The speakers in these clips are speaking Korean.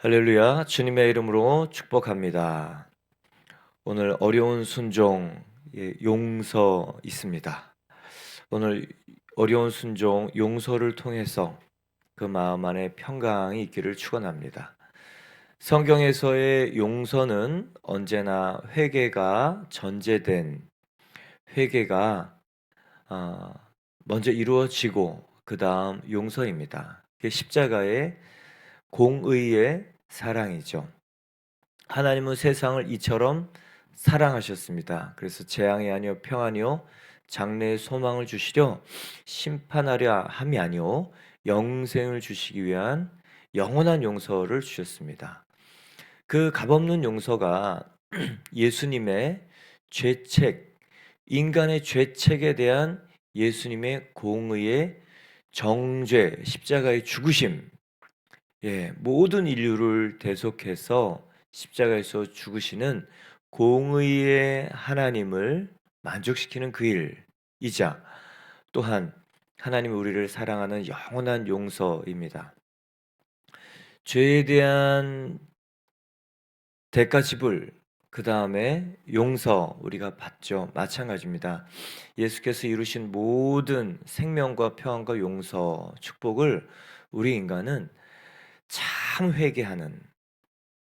할렐루야, 주님의 이름으로 축복합니다. 오늘 어려운 순종, 용서 있습니다. 오늘 어려운 순종, 용서를 통해서 그 마음 안에 평강이 있기를 축원합니다. 성경에서의 용서는 언제나 회개가 전제된 회개가 어, 먼저 이루어지고 그 다음 용서입니다. 그게 십자가의 공의의 사랑이죠. 하나님은 세상을 이처럼 사랑하셨습니다. 그래서 재앙이 아니요 평안이요 장래의 소망을 주시려 심판하려 함이 아니요 영생을 주시기 위한 영원한 용서를 주셨습니다. 그 값없는 용서가 예수님의 죄책, 인간의 죄책에 대한 예수님의 공의의 정죄, 십자가의 죽으심, 모든 인류를 대속해서 십자가에서 죽으시는 공의의 하나님을 만족시키는 그 일이자 또한 하나님이 우리를 사랑하는 영원한 용서입니다. 죄에 대한 대가 지불, 그 다음에 용서 우리가 받죠. 마찬가지입니다. 예수께서 이루신 모든 생명과 평안과 용서, 축복을 우리 인간은 참 회개하는,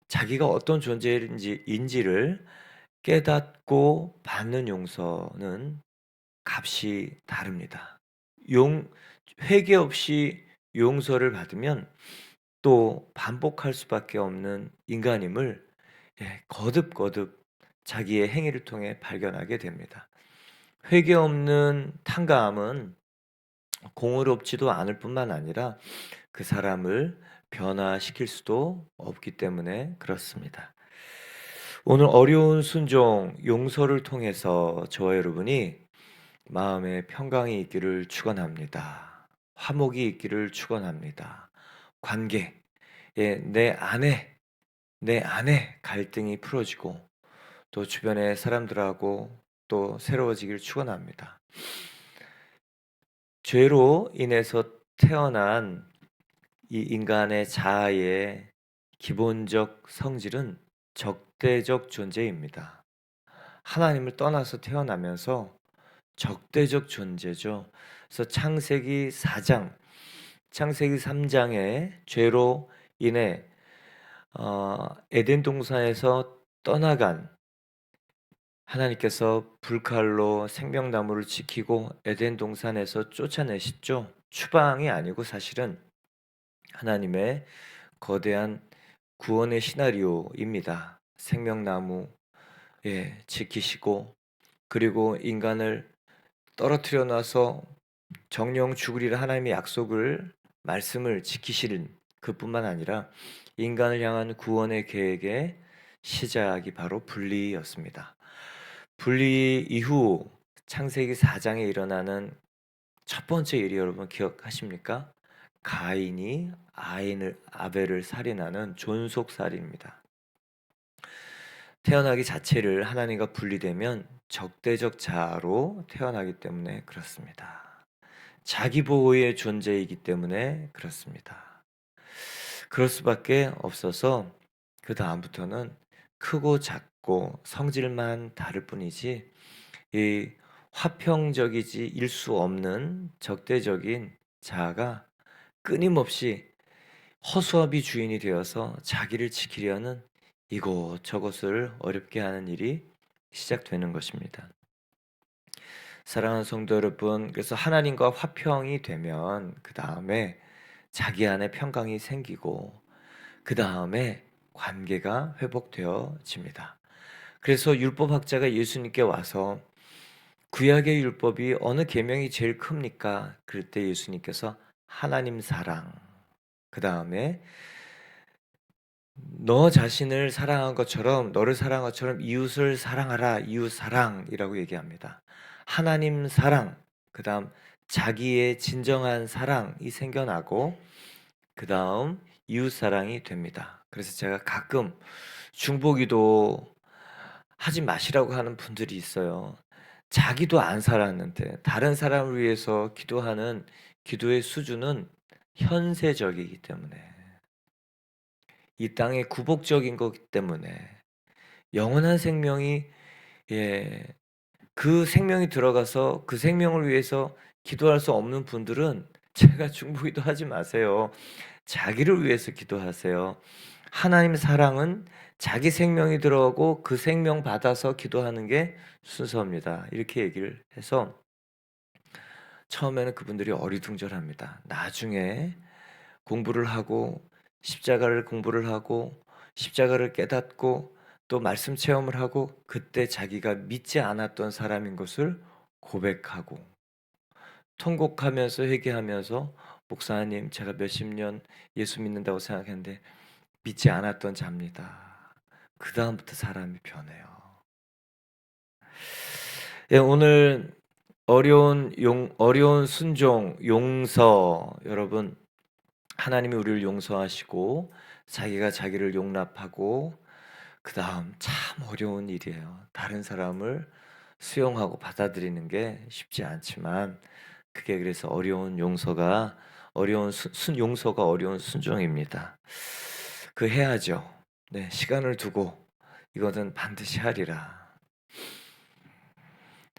자기가 어떤 존재인지를 깨닫고 받는 용서는 값이 다릅니다. 용 회개 없이 용서를 받으면 또 반복할 수밖에 없는 인간임을 거듭거듭 자기의 행위를 통해 발견하게 됩니다. 회개 없는 탕감은 공의롭지도 않을 뿐만 아니라 그 사람을 변화시킬 수도 없기 때문에 그렇습니다. 오늘 어려운 순종, 용서를 통해서 저와 여러분이 마음에 평강이 있기를 축원합니다. 화목이 있기를 축원합니다. 관계, 내 안에 갈등이 풀어지고 또 주변의 사람들하고 또 새로워지기를 축원합니다. 죄로 인해서 태어난 이 인간의 자아의 기본적 성질은 적대적 존재입니다. 하나님을 떠나서 태어나면서 적대적 존재죠. 그래서 창세기 3장의 죄로 인해 에덴 동산에서 떠나간 하나님께서 불칼로 생명나무를 지키고 에덴 동산에서 쫓아내셨죠. 추방이 아니고 사실은 하나님의 거대한 구원의 시나리오입니다. 생명나무 지키시고 그리고 인간을 떨어뜨려 놔서 정령 죽으리라 하나님의 약속을 말씀을 지키시는 그뿐만 아니라 인간을 향한 구원의 계획의 시작이 바로 분리였습니다. 분리 이후 창세기 4장에 일어나는 첫 번째 일이 여러분 기억하십니까? 가인이 아벨을 살인하는 존속살인입니다. 태어나기 자체를 하나님과 분리되면 적대적 자아로 태어나기 때문에 그렇습니다. 자기 보호의 존재이기 때문에 그렇습니다. 그럴 수밖에 없어서 그 다음부터는 크고 작고 성질만 다를 뿐이지 이 화평적이지 일 수 없는 적대적인 자아가 끊임없이 허수아비 주인이 되어서 자기를 지키려는 이곳저곳을 어렵게 하는 일이 시작되는 것입니다. 사랑하는 성도 여러분, 그래서 하나님과 화평이 되면 그 다음에 자기 안에 평강이 생기고 그 다음에 관계가 회복되어집니다. 그래서 율법학자가 예수님께 와서 구약의 율법이 어느 계명이 제일 큽니까? 그럴 때 예수님께서 하나님 사랑, 그 다음에 너 자신을 사랑한 것처럼 너를 사랑한 것처럼 이웃을 사랑하라. 이웃 사랑이라고 얘기합니다. 하나님 사랑, 그다음 자기의 진정한 사랑이 생겨나고 그다음 이웃 사랑이 됩니다. 그래서 제가 가끔 중보기도 하지 마시라고 하는 분들이 있어요. 자기도 안 살았는데 다른 사람을 위해서 기도하는 기도의 수준은 현세적이기 때문에 이 땅에 굴복적인 거기 때문에 영원한 생명이 예 그 생명이 들어가서 그 생명을 위해서 기도할 수 없는 분들은 제가 중보기도 하지 마세요. 자기를 위해서 기도하세요. 하나님 사랑은 자기 생명이 들어가고 그 생명 받아서 기도하는 게 순서입니다. 이렇게 얘기를 해서 처음에는 그분들이 어리둥절합니다. 나중에 공부를 하고 십자가를 공부를 하고 십자가를 깨닫고 또 말씀 체험을 하고 그때 자기가 믿지 않았던 사람인 것을 고백하고 통곡하면서 회개하면서 목사님 제가 몇십 년 예수 믿는다고 생각했는데 믿지 않았던 자입니다. 그다음부터 사람이 변해요. 예, 오늘 어려운 순종, 용서 여러분 하나님이 우리를 용서하시고 자기가 자기를 용납하고 그다음 참 어려운 일이에요. 다른 사람을 수용하고 받아들이는 게 쉽지 않지만 그게 그래서 용서가 어려운 순종입니다. 그 해야죠. 네, 시간을 두고 이것은 반드시 하리라.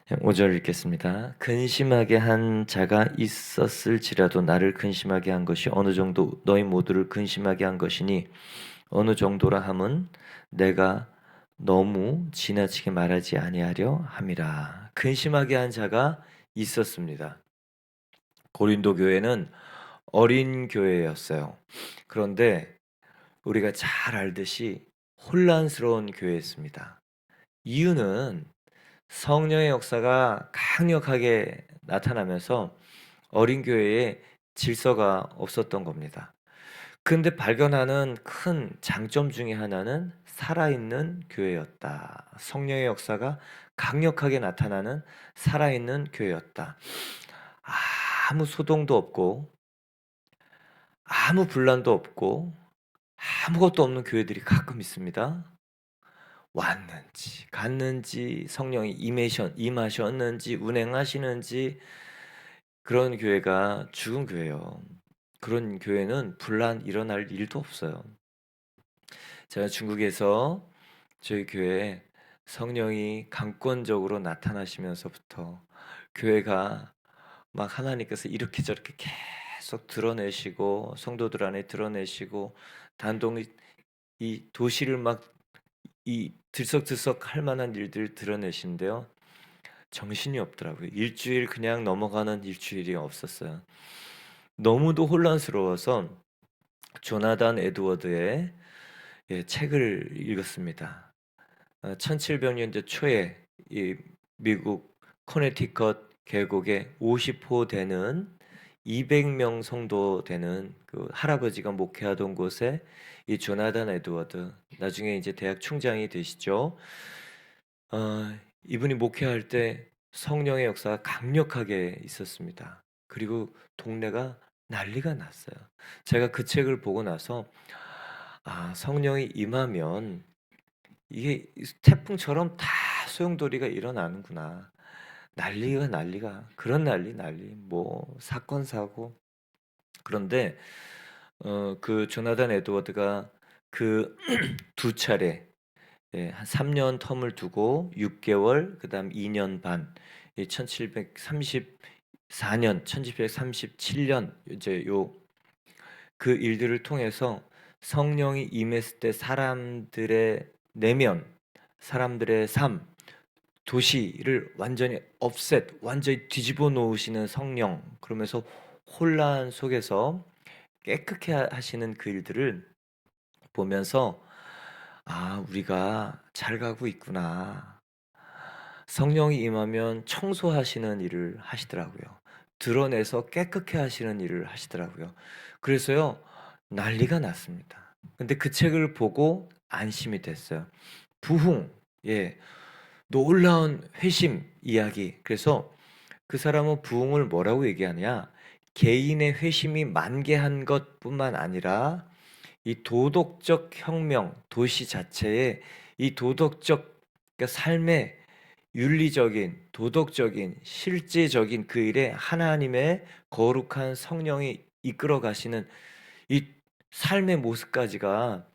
5절 읽겠습니다. 근심하게 한 자가 있었을지라도 나를 근심하게 한 것이 어느 정도 너희 모두를 근심하게 한 것이니 어느 정도라 함은 내가 너무 지나치게 말하지 아니하려 함이라. 근심하게 한 자가 있었습니다. 고린도 교회는 어린 교회였어요. 그런데 우리가 잘 알듯이 혼란스러운 교회였습니다. 이유는 성령의 역사가 강력하게 나타나면서 어린 교회에 질서가 없었던 겁니다. 근데 발견하는 큰 장점 중에 하나는 살아있는 교회였다. 성령의 역사가 강력하게 나타나는 살아있는 교회였다. 아무 소동도 없고 아무 분란도 없고 아무것도 없는 교회들이 가끔 있습니다. 왔는지 갔는지 성령이 임하셨는지 운행하시는지 그런 교회가 죽은 교회예요. 그런 교회는 분란 일어날 일도 없어요. 제가 중국에서 저희 교회에 성령이 강권적으로 나타나시면서부터 교회가 막 하나님께서 이렇게 저렇게 계속 드러내시고 성도들 안에 드러내시고 단독 이 도시를 막 이 들썩들썩 할 만한 일들 드러내신데요. 정신이 없더라고요. 일주일 그냥 넘어가는 일주일이 없었어요. 너무도 혼란스러워서 조나단 에드워드의 책을 읽었습니다. 1700년대 초에 이 미국 코네티컷 계곡에 50호 되는 200명 성도 되는 그 할아버지가 목회하던 곳에 이 조나단 에드워드 나중에 이제 대학 총장이 되시죠. 이분이 목회할 때 성령의 역사가 강력하게 있었습니다. 그리고 동네가 난리가 났어요. 제가 그 책을 보고 나서 성령이 임하면 이게 태풍처럼 다 소용돌이가 일어나는구나. 난리가 그런 난리 뭐 사건 사고 그런데 그 조나단 에드워드가 그 두 차례 한 3년 텀을 두고 6개월 그다음 2년 반 1734년 1737년 이제 요 그 일들을 통해서 성령이 임했을 때 사람들의 내면 사람들의 삶 도시를 완전히 완전히 뒤집어 놓으시는 성령 그러면서 혼란 속에서 깨끗게 하시는 그 일들을 보면서 우리가 잘 가고 있구나. 성령이 임하면 청소하시는 일을 하시더라고요. 드러내서 깨끗게 하시는 일을 하시더라고요. 그래서요, 난리가 났습니다. 근데 그 책을 보고 안심이 됐어요. 부흥, 예, 놀라운 회심 이야기. 그래서 그 사람은 부흥을 뭐라고 얘기하냐? 개인의 회심이 만개한 것뿐만 아니라 이 도덕적 혁명, 도시 자체에 이 도덕적 그러니까 삶의 윤리적인, 도덕적인, 실제적인 그 일에 하나님의 거룩한 성령이 이끌어 가시는 이 삶의 모습까지가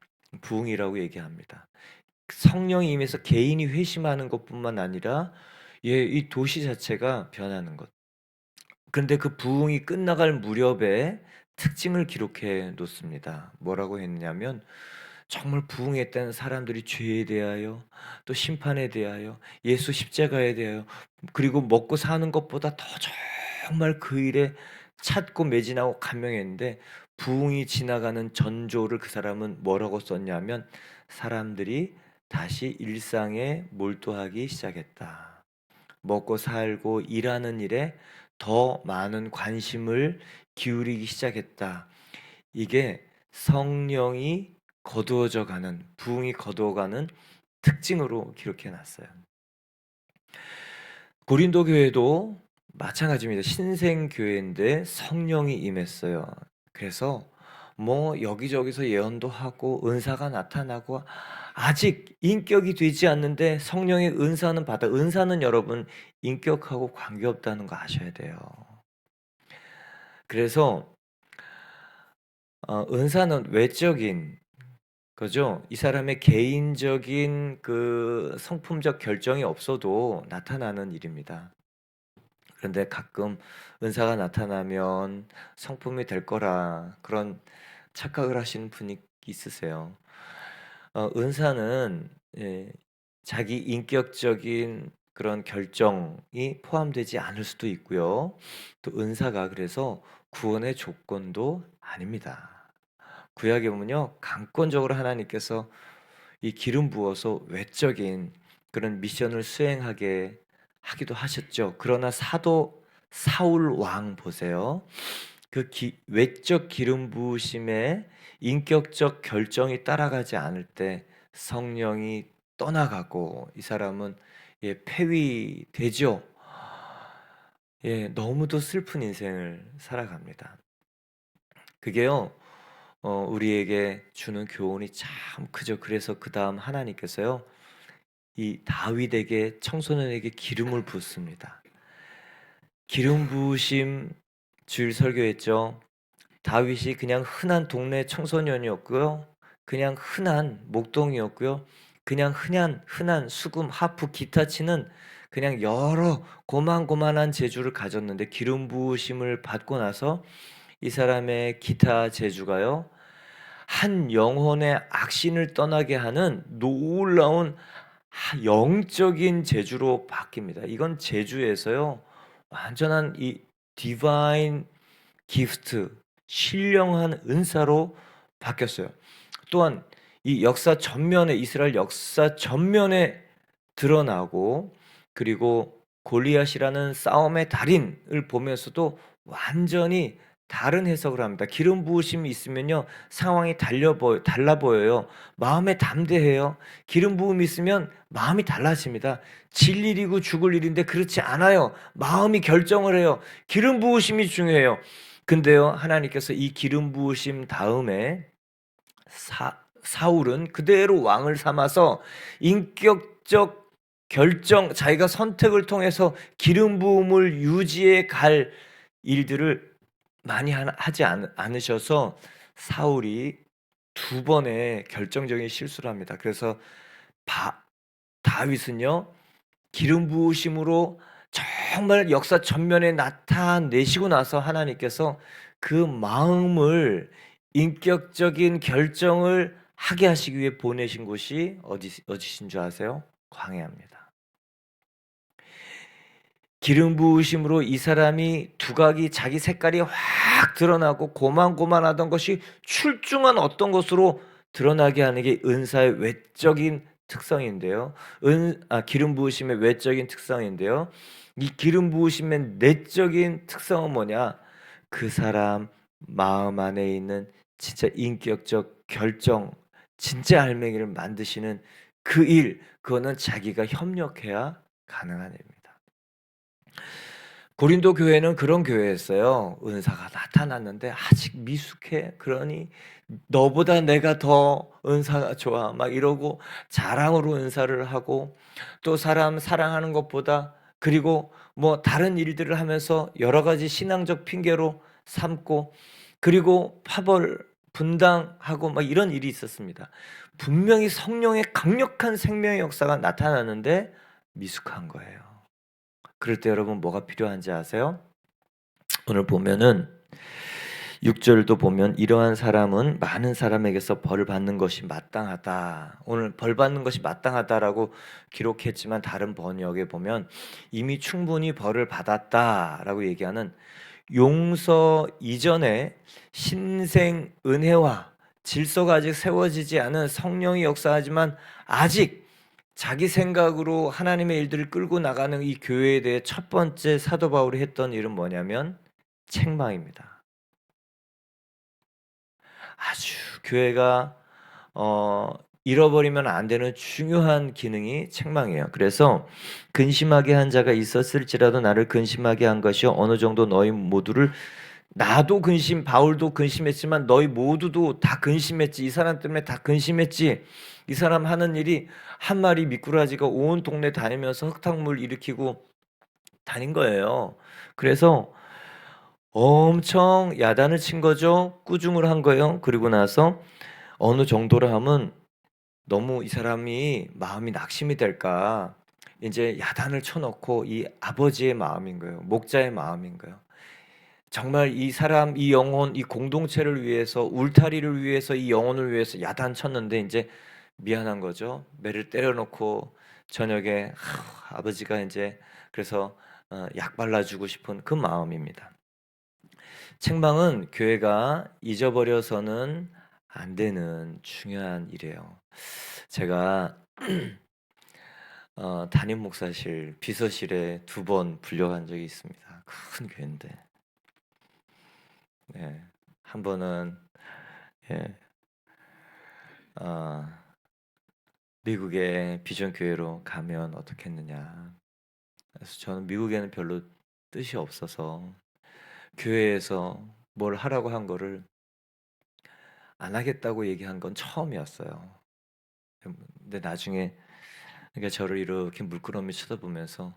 부흥이라고 얘기합니다. 성령이 임해서 개인이 회심하는 것뿐만 아니라 이 도시 자체가 변하는 것. 그런데 그 부흥이 끝나갈 무렵에 특징을 기록해 놓습니다. 뭐라고 했냐면 정말 부흥했다는 사람들이 죄에 대하여 또 심판에 대하여 예수 십자가에 대하여 그리고 먹고 사는 것보다 더 정말 그 일에 찾고 매진하고 감명했는데 부흥이 지나가는 전조를 그 사람은 뭐라고 썼냐면 사람들이 다시 일상에 몰두하기 시작했다. 먹고 살고 일하는 일에 더 많은 관심을 기울이기 시작했다. 이게 성령이 거두어져 가는, 부흥이 거두어가는 특징으로 기록해 놨어요. 고린도 교회도 마찬가지입니다. 신생 교회인데 성령이 임했어요. 그래서 뭐 여기저기서 예언도 하고 은사가 나타나고 아직 인격이 되지 않는데 성령의 은사는 받아. 은사는 여러분 인격하고 관계없다는 거 아셔야 돼요. 그래서 은사는 외적인 거죠. 이 사람의 개인적인 그 성품적 결정이 없어도 나타나는 일입니다. 그런데 가끔 은사가 나타나면 성품이 될 거라 그런 착각을 하시는 분이 있으세요. 은사는 자기 인격적인 그런 결정이 포함되지 않을 수도 있고요. 또 은사가 그래서 구원의 조건도 아닙니다. 구약에 보면요, 강권적으로 하나님께서 이 기름 부어서 외적인 그런 미션을 수행하게 하기도 하셨죠. 그러나 사도 사울 왕 보세요. 외적 기름 부으심에 인격적 결정이 따라가지 않을 때 성령이 떠나가고 이 사람은 폐위되죠. 너무도 슬픈 인생을 살아갑니다. 그게요, 우리에게 주는 교훈이 참 크죠. 그래서 그 다음 하나님께서요, 이 다윗에게 청소년에게 기름을 붓습니다. 기름 부으심 주일 설교했죠. 다윗이 그냥 흔한 동네 청소년이었고요. 그냥 흔한 목동이었고요. 그냥 흔한 수금, 하프, 기타 치는 그냥 여러 고만고만한 재주를 가졌는데 기름 부으심을 받고 나서 이 사람의 기타 재주가요. 한 영혼의 악신을 떠나게 하는 놀라운 영적인 재주로 바뀝니다. 이건 재주에서요. 완전한 이 디바인 기프트, 신령한 은사로 바뀌었어요. 또한 이 역사 전면에 이스라엘 역사 전면에 드러나고 그리고 골리앗이라는 싸움의 달인을 보면서도 완전히 다른 해석을 합니다. 기름 부으심이 있으면요 상황이 달라 보여요. 마음에 담대해요. 기름 부음이 있으면 마음이 달라집니다. 질 일이고 죽을 일인데 그렇지 않아요. 마음이 결정을 해요. 기름 부으심이 중요해요. 근데요 하나님께서 이 기름 부으심 다음에 사울은 그대로 왕을 삼아서 인격적 결정, 자기가 선택을 통해서 기름 부음을 유지해 갈 일들을 많이 하지 않으셔서 사울이 두 번의 결정적인 실수를 합니다. 그래서 다윗은요 기름 부으심으로 정말 역사 전면에 나타내시고 나서 하나님께서 그 마음을 인격적인 결정을 하게 하시기 위해 보내신 곳이 어디신 줄 아세요? 광야입니다. 기름 부으심으로 이 사람이 두각이 자기 색깔이 확 드러나고 고만고만하던 것이 출중한 어떤 것으로 드러나게 하는 게 은사의 외적인 특성인데요. 기름 부으심의 외적인 특성인데요. 이 기름 부으심의 내적인 특성은 뭐냐? 그 사람 마음 안에 있는 진짜 인격적 결정, 진짜 알맹이를 만드시는 그 일, 그거는 자기가 협력해야 가능한 일입니다. 고린도 교회는 그런 교회였어요. 은사가 나타났는데 아직 미숙해. 그러니 너보다 내가 더 은사가 좋아. 막 이러고 자랑으로 은사를 하고 또 사람 사랑하는 것보다 그리고 뭐 다른 일들을 하면서 여러 가지 신앙적 핑계로 삼고 그리고 분당하고 막 이런 일이 있었습니다. 분명히 성령의 강력한 생명의 역사가 나타나는데 미숙한 거예요. 그럴 때 여러분 뭐가 필요한지 아세요? 오늘 보면은 6절도 보면 이러한 사람은 많은 사람에게서 벌을 받는 것이 마땅하다. 오늘 벌 받는 것이 마땅하다라고 기록했지만 다른 번역에 보면 이미 충분히 벌을 받았다라고 얘기하는 용서 이전에 신생 은혜와 질서가 아직 세워지지 않은 성령이 역사하지만 아직 자기 생각으로 하나님의 일들을 끌고 나가는 이 교회에 대해 첫 번째 사도 바울이 했던 일은 뭐냐면 책망입니다. 아주 교회가 잃어버리면 안 되는 중요한 기능이 책망이에요. 그래서 근심하게 한 자가 있었을지라도 나를 근심하게 한 것이 어느 정도 너희 모두를 나도 바울도 근심했지만 너희 모두도 다 근심했지. 이 사람 때문에 다 근심했지. 이 사람 하는 일이 한 마리 미꾸라지가 온 동네 다니면서 흙탕물 일으키고 다닌 거예요. 그래서 엄청 야단을 친 거죠. 꾸중을 한 거예요. 그리고 나서 어느 정도로 하면 너무 이 사람이 마음이 낙심이 될까 이제 야단을 쳐놓고 이 아버지의 마음인 거예요. 목자의 마음인 거예요. 정말 이 사람, 이 영혼, 이 공동체를 위해서 울타리를 위해서 이 영혼을 위해서 야단 쳤는데 이제 미안한 거죠. 매를 때려놓고 저녁에 아버지가 이제 그래서 약 발라주고 싶은 그 마음입니다. 책망은 교회가 잊어버려서는 안 되는 중요한 일이에요. 제가 담임 목사실 비서실에 2번 불려간 적이 있습니다. 큰 교회인데, 네, 한 번은 예, 어, 미국의 비전 교회로 가면 어떻겠느냐. 그래서 저는 미국에는 별로 뜻이 없어서 교회에서 뭘 하라고 한 거를 안 하겠다고 얘기한 건 처음이었어요. 근데 나중에 그러니까 저를 이렇게 물끄러미 쳐다보면서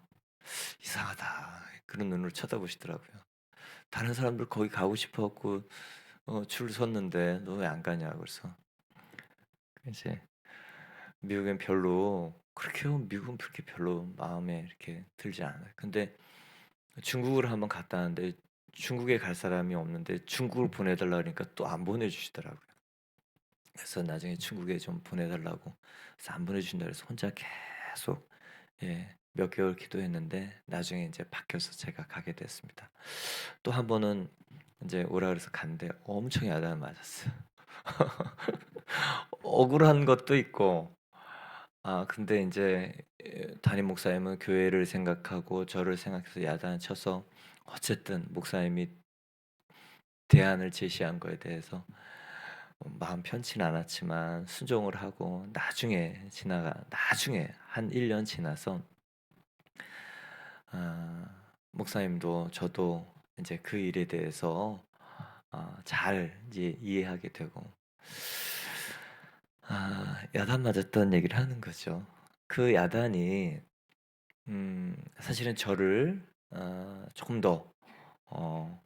이상하다 그런 눈으로 쳐다보시더라고요. 다른 사람들 거기 가고 싶어갖고 줄 섰는데 너 왜 안 가냐 그래서 이제 미국엔 별로 미국은 그렇게 별로 마음에 이렇게 들지 않아요. 근데 중국을 한번 갔다 왔는데 중국에 갈 사람이 없는데 중국을 보내달라 그러니까 또 안 보내주시더라고요. 그래서 나중에 중국에 좀 보내달라고 그래서 안 보내주신다 그래서 혼자 계속 몇 개월 기도했는데 나중에 이제 바뀌어서 제가 가게 됐습니다. 또 한 번은 이제 오라 그래서 갔는데 엄청 야단 맞았어요. 억울한 것도 있고 근데 이제 담임 목사님은 교회를 생각하고 저를 생각해서 야단을 쳐서 어쨌든 목사님이 대안을 제시한 거에 대해서 마음 편치는 않았지만 순종을 하고 나중에 한 1년 지나서 목사님도 저도 이제 그 일에 대해서 잘 이제 이해하게 되고 야단 맞았던 얘기를 하는 거죠. 그 야단이 사실은 저를 조금 더 어,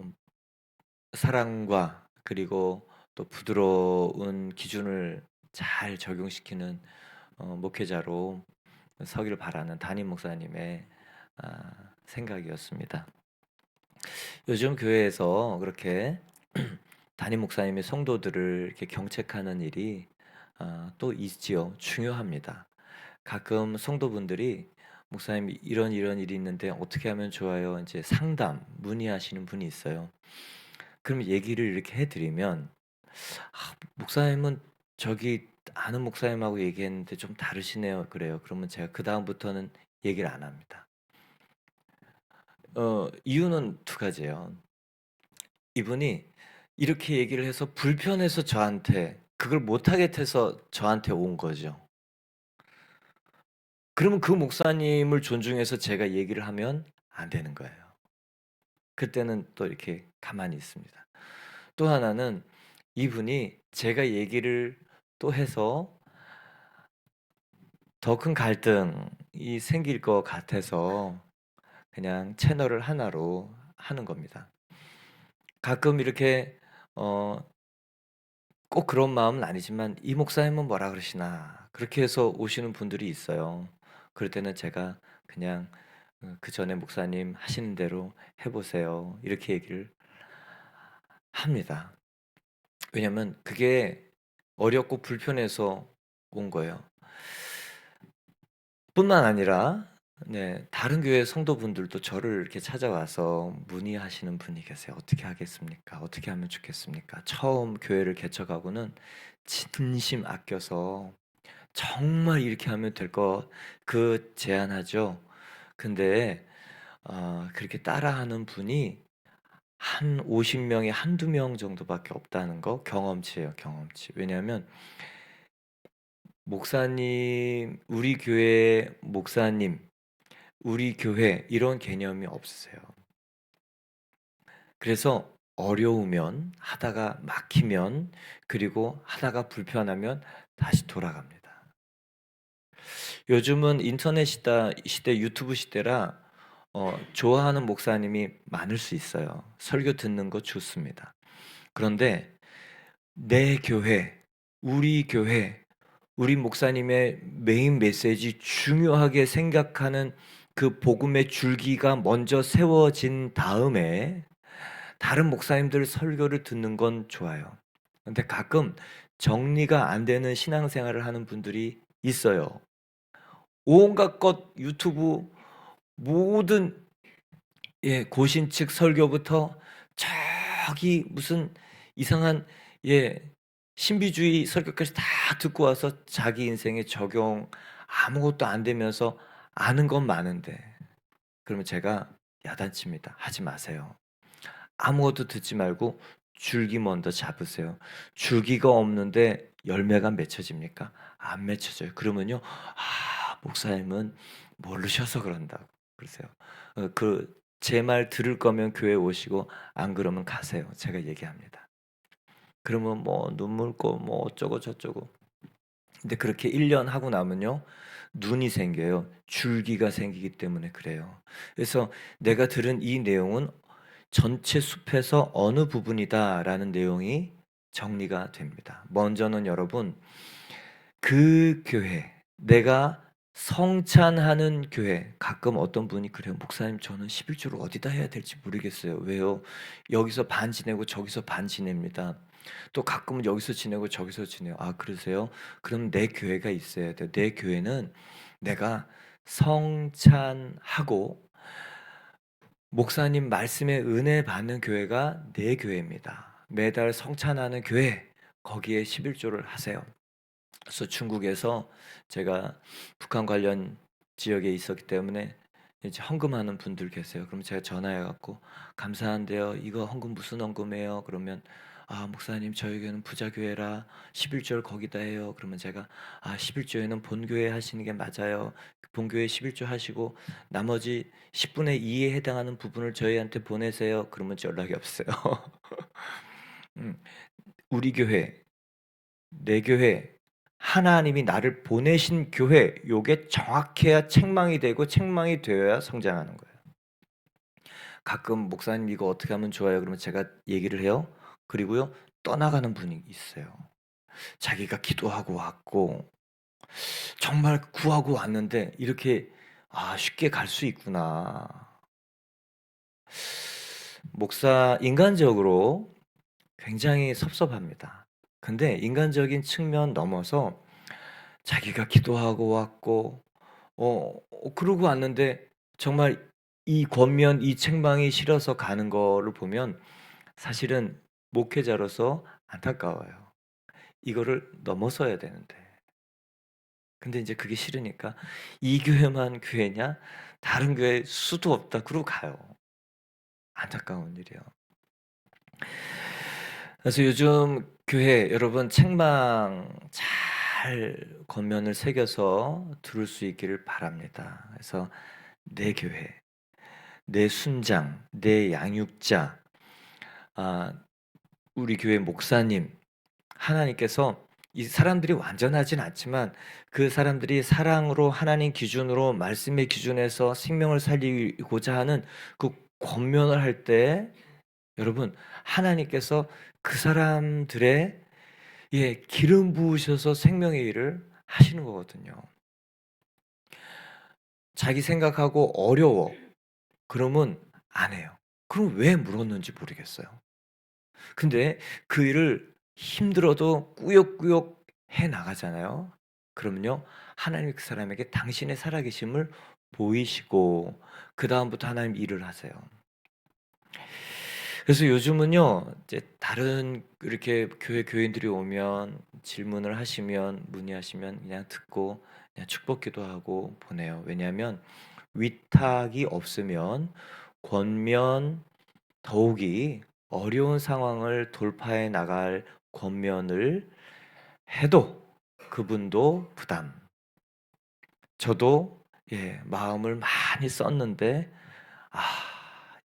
음, 사랑과 그리고 또 부드러운 기준을 잘 적용시키는 목회자로 서기를 바라는 담임 목사님의 생각이었습니다. 요즘 교회에서 그렇게 담임 목사님이 성도들을 이렇게 경책하는 일이 또 있지요. 중요합니다. 가끔 성도분들이 목사님 이런 일이 있는데 어떻게 하면 좋아요? 이제 상담 문의하시는 분이 있어요. 그럼 얘기를 이렇게 해드리면 목사님은 저기 아는 목사님하고 얘기했는데 좀 다르시네요. 그래요. 그러면 제가 그 다음부터는 얘기를 안 합니다. 이유는 2가지예요. 이분이 이렇게 얘기를 해서 불편해서 저한테 그걸 못하겠어서 저한테 온 거죠. 그러면 그 목사님을 존중해서 제가 얘기를 하면 안 되는 거예요. 그때는 또 이렇게 가만히 있습니다. 또 하나는 이분이 제가 얘기를 또 해서 더 큰 갈등이 생길 것 같아서 그냥 채널을 하나로 하는 겁니다. 가끔 이렇게 꼭 그런 마음은 아니지만 "이 목사님은 뭐라 그러시나." 그렇게 해서 오시는 분들이 있어요. 그럴 때는 제가 그냥 "그전에 목사님 하시는 대로 해 보세요." 이렇게 얘기를 합니다. 왜냐면 그게 어렵고 불편해서 온 거예요. 뿐만 아니라 다른 교회 성도분들도 저를 이렇게 찾아와서 문의하시는 분이 계세요. "어떻게 하겠습니까? 어떻게 하면 좋겠습니까?" 처음 교회를 개척하고는 진심 아껴서 정말 이렇게 하면 될 거 제안하죠. 근데 그렇게 따라하는 분이 한 50 명에 한두 명 정도밖에 없다는 거 경험치예요, 경험치. 왜냐하면 목사님, 우리 교회 목사님, 우리 교회 이런 개념이 없으세요. 그래서 어려우면 하다가 막히면 그리고 하다가 불편하면 다시 돌아갑니다. 요즘은 인터넷 시대, 유튜브 시대라 좋아하는 목사님이 많을 수 있어요. 설교 듣는 거 좋습니다. 그런데 내 교회, 우리 교회, 우리 목사님의 메인 메시지 중요하게 생각하는 그 복음의 줄기가 먼저 세워진 다음에 다른 목사님들 설교를 듣는 건 좋아요. 근데 가끔 정리가 안 되는 신앙생활을 하는 분들이 있어요. 온갖 것 유튜브 모든 고신측 설교부터 저기 무슨 이상한 신비주의 설교까지 다 듣고 와서 자기 인생에 적용 아무것도 안 되면서 아는 건 많은데 그러면 제가 야단칩니다. 하지 마세요. 아무것도 듣지 말고 줄기 먼저 잡으세요. 줄기가 없는데 열매가 맺혀집니까? 안 맺혀져요. 그러면요, 목사님은 모르셔서 그런다고 그러세요. 제 말 들을 거면 교회 오시고 안 그러면 가세요. 제가 얘기합니다. 그러면 뭐 눈물고 뭐 어쩌고 저쩌고. 근데 그렇게 1년 하고 나면요, 눈이 생겨요. 줄기가 생기기 때문에 그래요. 그래서 내가 들은 이 내용은 전체 숲에서 어느 부분이다라는 내용이 정리가 됩니다. 먼저는 여러분, 그 교회, 내가 성찬하는 교회, 가끔 어떤 분이 그래요. 목사님, 저는 11조를 어디다 해야 될지 모르겠어요. 왜요? 여기서 반 지내고 저기서 반 지냅니다. 또 가끔은 여기서 지내고 저기서 지내요. 아, 그러세요? 그럼 내 교회가 있어야 돼요. 내 교회는 내가 성찬하고 목사님 말씀에 은혜 받는 교회가 내 교회입니다. 매달 성찬하는 교회, 거기에 11조를 하세요. 그래서 중국에서 제가 북한 관련 지역에 있었기 때문에 이제 헌금하는 분들 계세요. 그럼 제가 전화해 갖고 감사한데요. 이거 헌금 무슨 헌금이에요? 그러면 목사님 저희 교회는 부자 교회라 11조를 거기다 해요. 그러면 제가 11조에는 본교회 하시는 게 맞아요. 본교회 11조 하시고 나머지 10분의 2에 해당하는 부분을 저희한테 보내세요. 그러면 연락이 없어요. 음, 우리 교회, 내 교회, 하나님이 나를 보내신 교회, 요게 정확해야 책망이 되고 책망이 되어야 성장하는 거예요. 가끔 목사님 이거 어떻게 하면 좋아요? 그러면 제가 얘기를 해요. 그리고요, 떠나가는 분이 있어요. 자기가 기도하고 왔고 정말 구하고 왔는데 이렇게 쉽게 갈 수 있구나. 인간적으로 굉장히 섭섭합니다. 근데 인간적인 측면 넘어서 자기가 기도하고 왔고 그러고 왔는데 정말 이 권면, 이 책망이 싫어서 가는 거를 보면 사실은 목회자로서 안타까워요. 이거를 넘어서야 되는데. 근데 이제 그게 싫으니까 이 교회만 교회냐? 다른 교회 수도 없다. 그러고 가요. 안타까운 일이에요. 그래서 요즘 교회 여러분 책망 잘 권면을 새겨서 들을 수 있기를 바랍니다. 그래서 내 교회, 내 순장, 내 양육자, 아, 우리 교회 목사님, 하나님께서 이 사람들이 완전하진 않지만 그 사람들이 사랑으로 하나님 기준으로 말씀의 기준에서 생명을 살리고자 하는 그 권면을 할 때 여러분 하나님께서 그 사람들의 기름 부으셔서 생명의 일을 하시는 거거든요. 자기 생각하고 어려워. 그러면 안 해요. 그럼 왜 물었는지 모르겠어요. 근데 그 일을 힘들어도 꾸역꾸역 해 나가잖아요. 그러면요, 하나님이 그 사람에게 당신의 살아계심을 보이시고 그다음부터 하나님 일을 하세요. 그래서 요즘은요, 이제 다른 이렇게 교회 교인들이 오면 질문을 하시면 문의하시면 그냥 듣고 그냥 축복 기도하고 보내요. 왜냐하면 위탁이 없으면 권면 더욱이 어려운 상황을 돌파해 나갈 권면을 해도 그분도 부담. 저도 마음을 많이 썼는데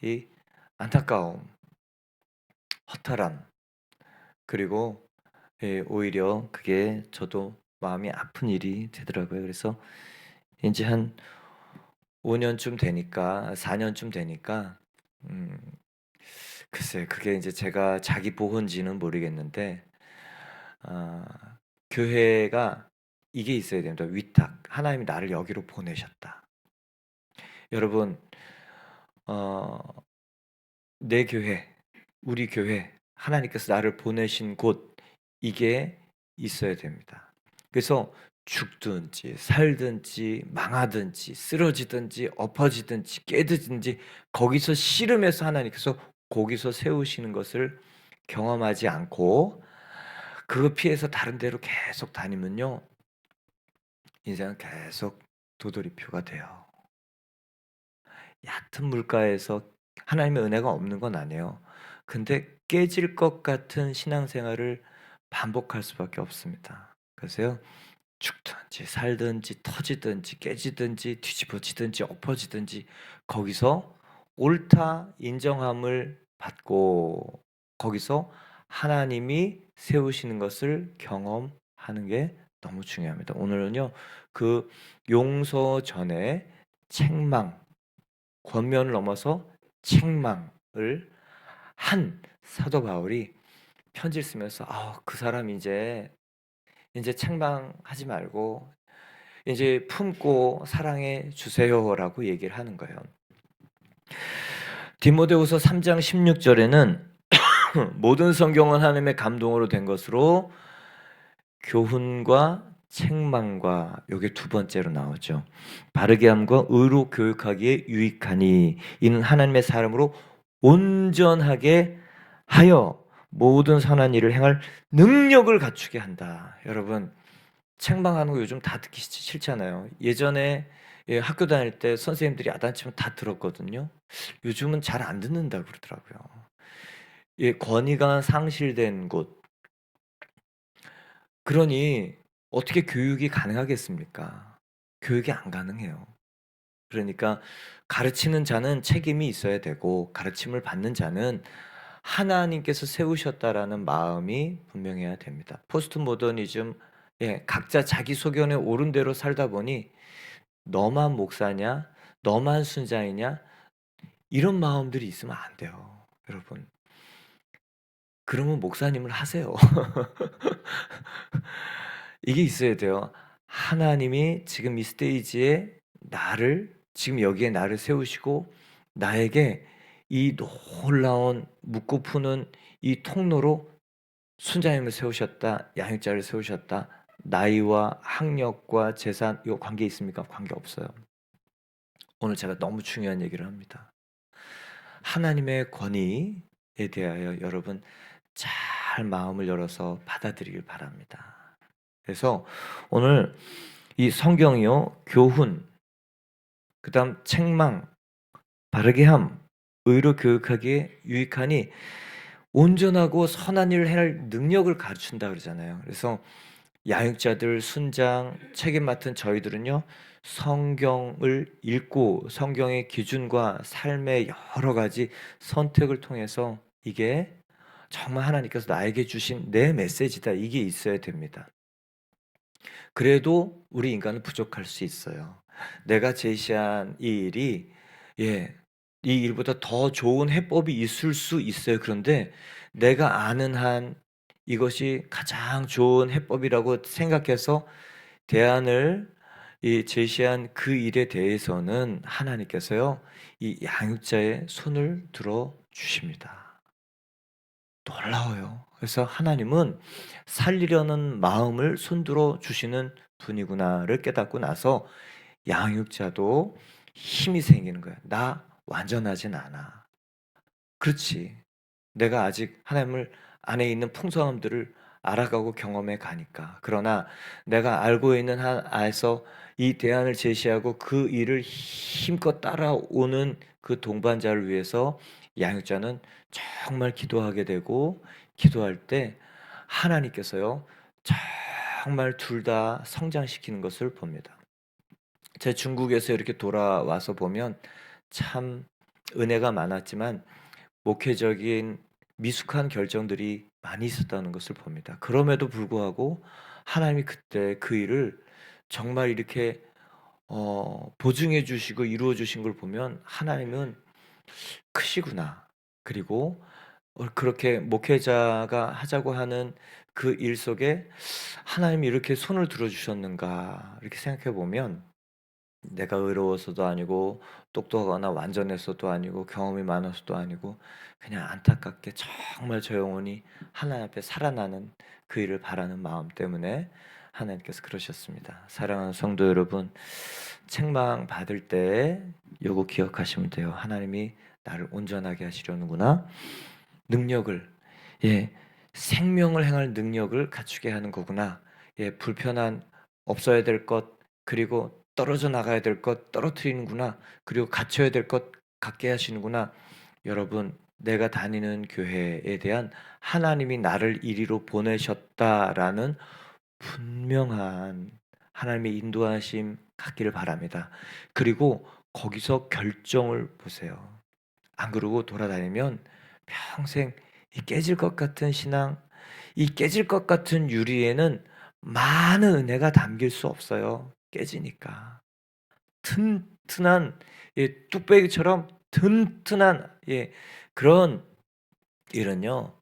이 안타까움, 허탈함, 그리고 오히려 그게 저도 마음이 아픈 일이 되더라고요. 그래서 인제 한 5 년쯤 되니까 4 년쯤 되니까 음 글쎄 그게 인제 제가 자기 보호인지는 모르겠는데 아 교회가 이게 있어야 됩니다. 위탁. 하나님이 나를 여기로 보내셨다. 여러분 어 내 교회, 우리 교회, 하나님께서 나를 보내신 곳 이게 있어야 됩니다. 그래서 죽든지 살든지 망하든지 쓰러지든지 엎어지든지 깨지든지 거기서 씨름해서 하나님께서 거기서 세우시는 것을 경험하지 않고 그거 피해서 다른 데로 계속 다니면요. 인생은 계속 도돌이표가 돼요. 얕은 물가에서 하나님의 은혜가 없는 건 아니에요. 근데 깨질 것 같은 신앙생활을 반복할 수밖에 없습니다. 그래서요. 죽든지 살든지 터지든지 깨지든지 뒤집어지든지 엎어지든지 거기서 옳다 인정함을 받고 거기서 하나님이 세우시는 것을 경험하는 게 너무 중요합니다. 오늘은요. 그 용서 전에 책망, 권면을 넘어서 책망을 한 사도 바울이 편지를 쓰면서 그 사람 이제 책망하지 말고 이제 품고 사랑해 주세요라고 얘기를 하는 거예요. 디모데후서 3장 16절에는 모든 성경은 하나님의 감동으로 된 것으로 교훈과 책망과 요게 두 번째로 나오죠. 바르게 함과 의로 교육하기에 유익하니 이는 하나님의 사람으로 온전하게 하여 모든 선한 일을 행할 능력을 갖추게 한다. 여러분 책망하는 거 요즘 다 듣기 싫잖아요. 예전에 학교 다닐 때 선생님들이 야단치면 다 들었거든요. 요즘은 잘 안 듣는다고 그러더라고요. 권위가 상실된 곳. 그러니 어떻게 교육이 가능하겠습니까? 교육이 안 가능해요. 그러니까 가르치는 자는 책임이 있어야 되고 가르침을 받는 자는 하나님께서 세우셨다라는 마음이 분명해야 됩니다. 포스트 모더니즘 각자 자기 소견에 옳은 대로 살다 보니 너만 목사냐? 너만 순장이냐? 이런 마음들이 있으면 안 돼요. 여러분. 그러면 목사님을 하세요. 이게 있어야 돼요. 하나님이 지금 이 스테이지에 지금 여기에 나를 세우시고 나에게 이 놀라운 묻고 푸는 이 통로로 순자님을 세우셨다. 양육자를 세우셨다. 나이와 학력과 재산 요 관계 있습니까? 관계 없어요. 오늘 제가 너무 중요한 얘기를 합니다. 하나님의 권위에 대하여 여러분 잘 마음을 열어서 받아들이길 바랍니다. 그래서 오늘 이 성경이요. 교훈, 그다음 책망, 바르게 함, 의로 교육하기에 유익하니 온전하고 선한 일을 해낼 능력을 가르친다 그러잖아요. 그래서 양육자들, 순장, 책임 맡은 저희들은요. 성경을 읽고 성경의 기준과 삶의 여러 가지 선택을 통해서 이게 정말 하나님께서 나에게 주신 내 메시지다. 이게 있어야 됩니다. 그래도 우리 인간은 부족할 수 있어요. 내가 제시한 이 일이 이 일보다 더 좋은 해법이 있을 수 있어요. 그런데 내가 아는 한 이것이 가장 좋은 해법이라고 생각해서 대안을 제시한 그 일에 대해서는 하나님께서요, 이 양육자의 손을 들어 주십니다. 놀라워요. 그래서 하나님은 살리려는 마음을 손들어 주시는 분이구나를 깨닫고 나서 양육자도 힘이 생기는 거예요. 나 완전하진 않아. 그렇지. 내가 아직 하나님을 안에 있는 풍성함들을 알아가고 경험해 가니까. 그러나 내가 알고 있는 한 안에서 이 대안을 제시하고 그 일을 힘껏 따라오는 그 동반자를 위해서 양육자는 정말 기도하게 되고, 기도할 때 하나님께서요, 정말 둘 다 성장시키는 것을 봅니다. 제 중국에서 이렇게 돌아와서 보면 참 은혜가 많았지만 목회적인 미숙한 결정들이 많이 있었다는 것을 봅니다. 그럼에도 불구하고 하나님이 그때 그 일을 정말 이렇게 보증해 주시고 이루어 주신 걸 보면 하나님은 크시구나. 그리고 그렇게 목회자가 하자고 하는 그 일 속에 하나님이 이렇게 손을 들어 주셨는가 이렇게 생각해 보면 내가 의로워서도 아니고 똑똑하거나 완전해서도 아니고 경험이 많아서도 아니고 그냥 안타깝게 정말 저 영혼이 하나님 앞에 살아나는 그 일을 바라는 마음 때문에 하나님께서 그러셨습니다. 사랑하는 성도 여러분, 책망 받을 때 요거 기억하시면 돼요. 하나님이 나를 온전하게 하시려는구나. 능력을, 예, 생명을 행할 능력을 갖추게 하는 거구나. 예, 불편한 없어야 될 것, 그리고 떨어져 나가야 될 것 떨어뜨리는구나. 그리고 갖춰야 될 것 갖게 하시는구나. 여러분, 내가 다니는 교회에 대한 하나님이 나를 이리로 보내셨다라는 분명한 하나님의 인도하심 갖기를 바랍니다. 그리고 거기서 결정을 보세요. 안 그러고 돌아다니면 평생 이 깨질 것 같은 신앙, 이 깨질 것 같은 유리에는 많은 은혜가 담길 수 없어요. 깨지니까. 튼튼한, 예, 뚝배기처럼 튼튼한, 예, 그런 일은요.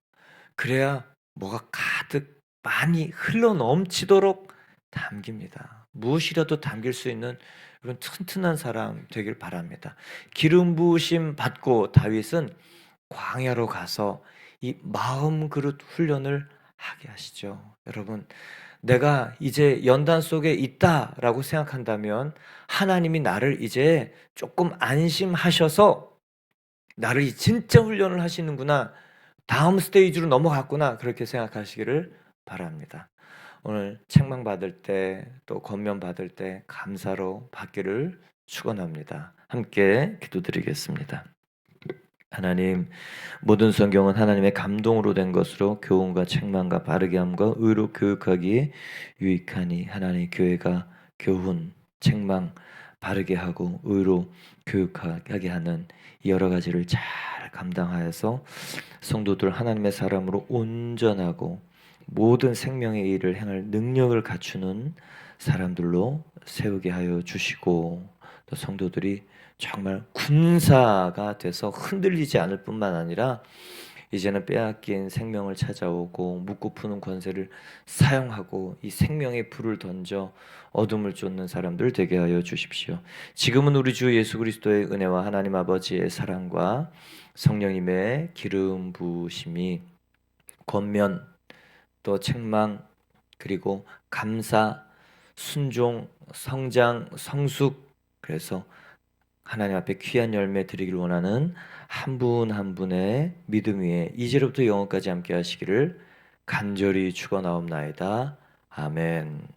그래야 뭐가 가득 많이 흘러 넘치도록 담깁니다. 무엇이라도 담길 수 있는 그런 튼튼한 사람 되길 바랍니다. 기름 부으심 받고 다윗은 광야로 가서 이 마음 그릇 훈련을 하게 하시죠. 여러분, 내가 이제 연단 속에 있다라고 생각한다면 하나님이 나를 이제 조금 안심하셔서 나를 진짜 훈련을 하시는구나. 다음 스테이지로 넘어갔구나. 그렇게 생각하시기를 바랍니다. 오늘 책망 받을 때 또 권면 받을 때 감사로 받기를 축원합니다. 함께 기도드리겠습니다. 하나님, 모든 성경은 하나님의 감동으로 된 것으로 교훈과 책망과 바르게 함과 의로 교육하기에 유익하니 하나님의 교회가 교훈, 책망, 바르게 하고 의로 교육하게 하는 이 여러 가지를 잘 감당하여서 성도들 하나님의 사람으로 온전하고 모든 생명의 일을 행할 능력을 갖추는 사람들로 세우게 하여 주시고 또 성도들이 정말 군사가 돼서 흔들리지 않을 뿐만 아니라 이제는 빼앗긴 생명을 찾아오고 묻고 푸는 권세를 사용하고 이 생명의 불을 던져 어둠을 쫓는 사람들 되게 하여 주십시오. 지금은 우리 주 예수 그리스도의 은혜와 하나님 아버지의 사랑과 성령님의 기름 부으심이 권면 또 책망 그리고 감사 순종 성장 성숙 그래서 하나님 앞에 귀한 열매 드리길 원하는 한 분 한 분의 믿음 위에 이제로부터 영원까지 함께 하시기를 간절히 축원하옵나이다. 아멘.